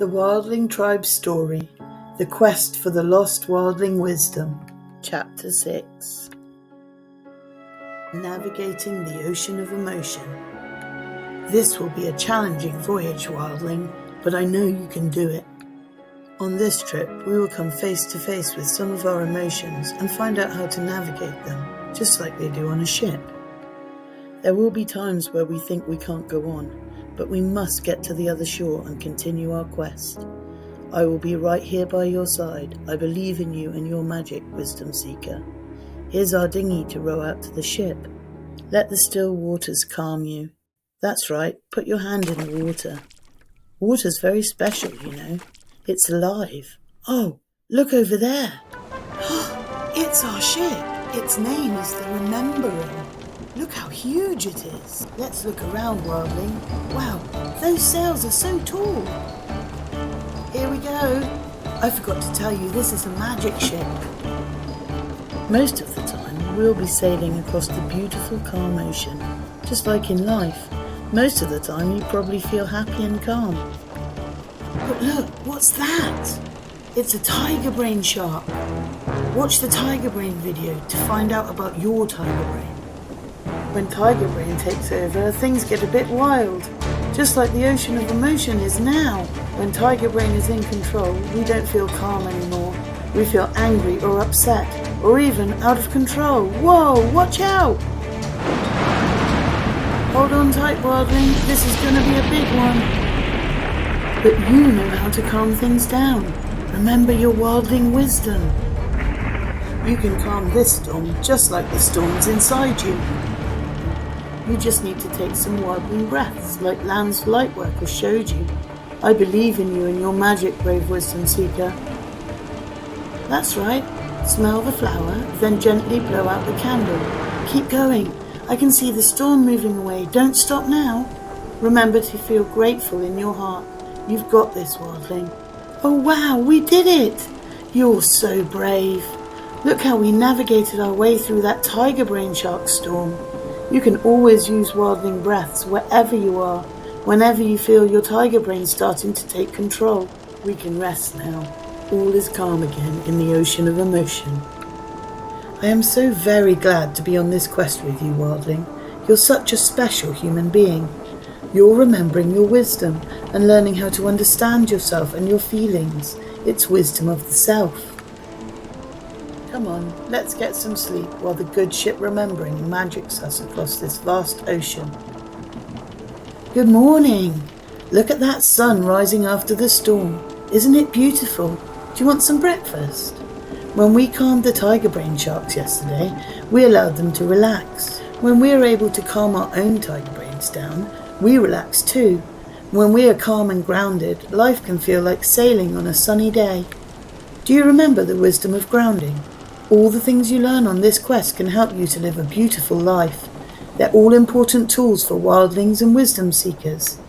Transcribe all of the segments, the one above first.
The Wildling Tribe Story, The Quest for the Lost Wildling Wisdom, Chapter 6. Navigating the Ocean of Emotion. This will be a challenging voyage, Wildling, but I know you can do it. On this trip, we will come face to face with some of our emotions and find out how to navigate them, just like they do on a ship. There will be times where we think we can't go on, but we must get to the other shore and continue our quest. I will be right here by your side. I believe in you and your magic, Wisdom Seeker. Here's our dinghy to row out to the ship. Let the still waters calm you. That's right, put your hand in the water. Water's very special, you know. It's alive. Oh, look over there. It's our ship. Its name is the Remembering. Look how huge it is. Let's look around, Wildling. Wow, those sails are so tall. Here we go. I forgot to tell you, this is a magic ship. Most of the time, we'll be sailing across the beautiful, calm ocean. Just like in life, most of the time you probably feel happy and calm. But look, what's that? It's a tiger brain shark. Watch the tiger brain video to find out about your tiger brain. When tiger brain takes over, things get a bit wild. Just like the ocean of emotion is now. When tiger brain is in control, we don't feel calm anymore. We feel angry or upset, or even out of control. Whoa, watch out! Hold on tight, Wildling, this is going to be a big one. But you know how to calm things down. Remember your Wildling Wisdom. You can calm this storm just like the storms inside you. You just need to take some wildling breaths like Lance Lightworker showed you. I believe in you and your magic, brave Wisdom Seeker. That's right. Smell the flower, then gently blow out the candle. Keep going. I can see the storm moving away. Don't stop now. Remember to feel grateful in your heart. You've got this, Wildling. Oh wow, we did it! You're so brave. Look how we navigated our way through that tiger brain shark storm. You can always use wildling breaths wherever you are, whenever you feel your tiger brain starting to take control. We can rest now. All is calm again in the ocean of emotion. I am so very glad to be on this quest with you, Wildling. You're such a special human being. You're remembering your wisdom and learning how to understand yourself and your feelings. It's wisdom of the self. Come on, let's get some sleep while the good ship Remembering magics us across this vast ocean. Good morning! Look at that sun rising after the storm. Isn't it beautiful? Do you want some breakfast? When we calmed the tiger brain sharks yesterday, we allowed them to relax. When we are able to calm our own tiger brains down, we relax too. When we are calm and grounded, life can feel like sailing on a sunny day. Do you remember the wisdom of grounding? All the things you learn on this quest can help you to live a beautiful life. They're all important tools for wildlings and wisdom seekers.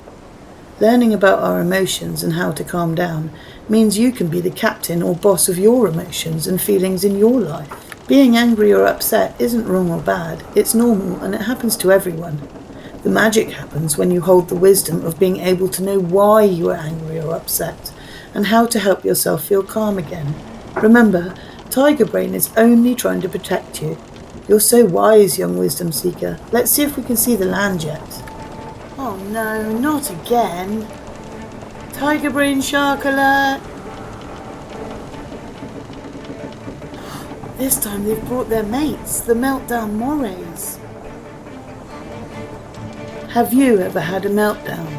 Learning about our emotions and how to calm down means you can be the captain or boss of your emotions and feelings in your life. Being angry or upset isn't wrong or bad, it's normal and it happens to everyone. The magic happens when you hold the wisdom of being able to know why you are angry or upset and how to help yourself feel calm again. Remember, Tiger Brain is only trying to protect you. You're so wise, young Wisdom Seeker. Let's see if we can see the land yet. Oh no, not again. Tiger Brain Shark alert! This time they've brought their mates, the meltdown morays. Have you ever had a meltdown?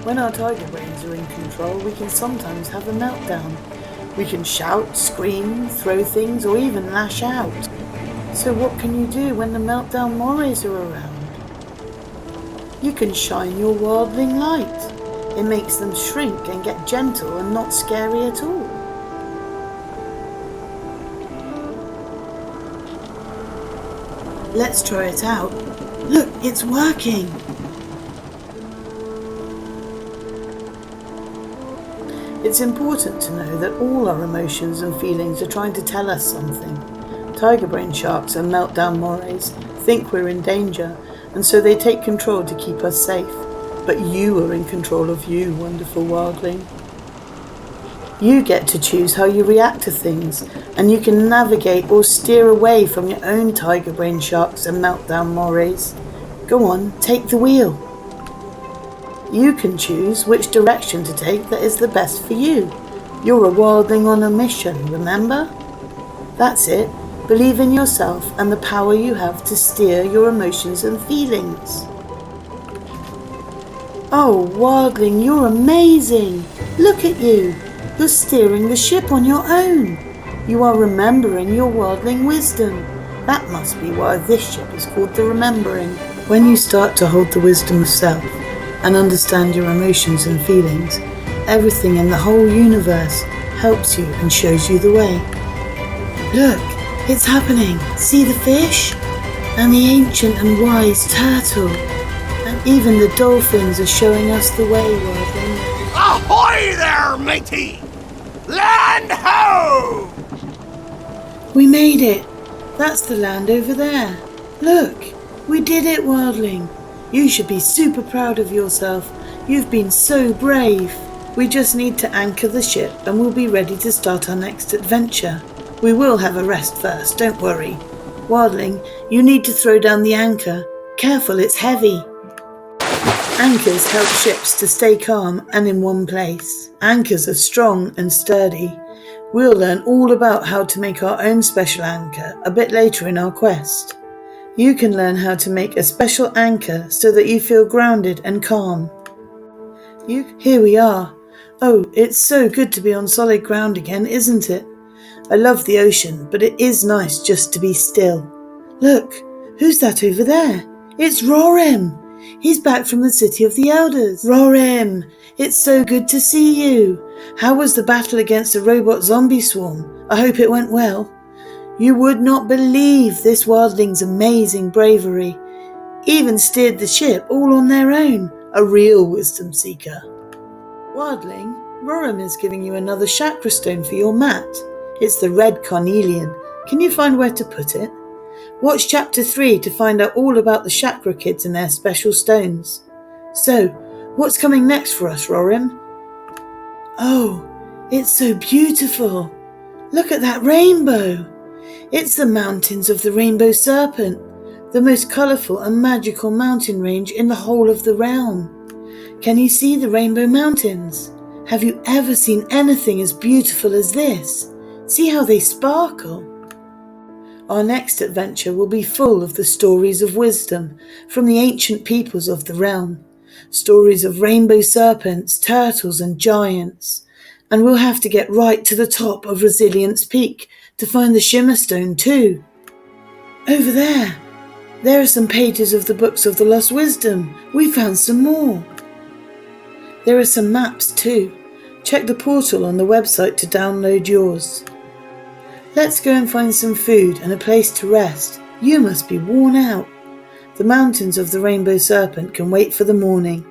When our tiger brains are in control, we can sometimes have a meltdown. We can shout, scream, throw things, or even lash out. So what can you do when the meltdown morays are around? You can shine your Wildling Light. It makes them shrink and get gentle and not scary at all. Let's try it out. Look, it's working! It's important to know that all our emotions and feelings are trying to tell us something. Tiger brain sharks and meltdown morays think we're in danger, and so they take control to keep us safe. But you are in control of you, wonderful wildling. You get to choose how you react to things, and you can navigate or steer away from your own tiger brain sharks and meltdown morays. Go on, take the wheel. You can choose which direction to take that is the best for you. You're a wildling on a mission, remember? That's it. Believe in yourself and the power you have to steer your emotions and feelings. Oh, wildling, you're amazing! Look at you! You're steering the ship on your own. You are remembering your Wildling Wisdom. That must be why this ship is called the Remembering. When you start to hold the wisdom of self and understand your emotions and feelings, everything in the whole universe helps you and shows you the way. Look, it's happening. See the fish? And the ancient and wise turtle. And even the dolphins are showing us the way, Wildling. Ahoy there, matey! Land ho! We made it. That's the land over there. Look, we did it, Wildling. You should be super proud of yourself. You've been so brave. We just need to anchor the ship and we'll be ready to start our next adventure. We will have a rest first, don't worry. Wildling, you need to throw down the anchor. Careful, it's heavy. Anchors help ships to stay calm and in one place. Anchors are strong and sturdy. We'll learn all about how to make our own special anchor a bit later in our quest. You can learn how to make a special anchor so that you feel grounded and calm. Here we are. Oh, it's so good to be on solid ground again, isn't it? I love the ocean, but it is nice just to be still. Look, who's that over there? It's Rorim. He's back from the City of the Elders. Rorim, it's so good to see you. How was the battle against the robot zombie swarm? I hope it went well. You would not believe this wildling's amazing bravery. Even steered the ship all on their own. A real wisdom seeker. Wildling, Rorim is giving you another chakra stone for your mat. It's the red carnelian. Can you find where to put it? Watch chapter 3 to find out all about the chakra kids and their special stones. So, what's coming next for us, Rorim? Oh, it's so beautiful. Look at that rainbow. It's the mountains of the Rainbow Serpent, the most colourful and magical mountain range in the whole of the realm. Can you see the Rainbow Mountains? Have you ever seen anything as beautiful as this? See how they sparkle. Our next adventure will be full of the stories of wisdom from the ancient peoples of the realm. Stories of rainbow serpents, turtles and giants. And we'll have to get right to the top of Resilience Peak to find the Shimmer Stone too. Over there are some pages of the books of the Lost Wisdom. We found some more. There are some maps too. Check the portal on the website to download yours. Let's go and find some food and a place to rest. You must be worn out. The mountains of the Rainbow Serpent can wait for the morning.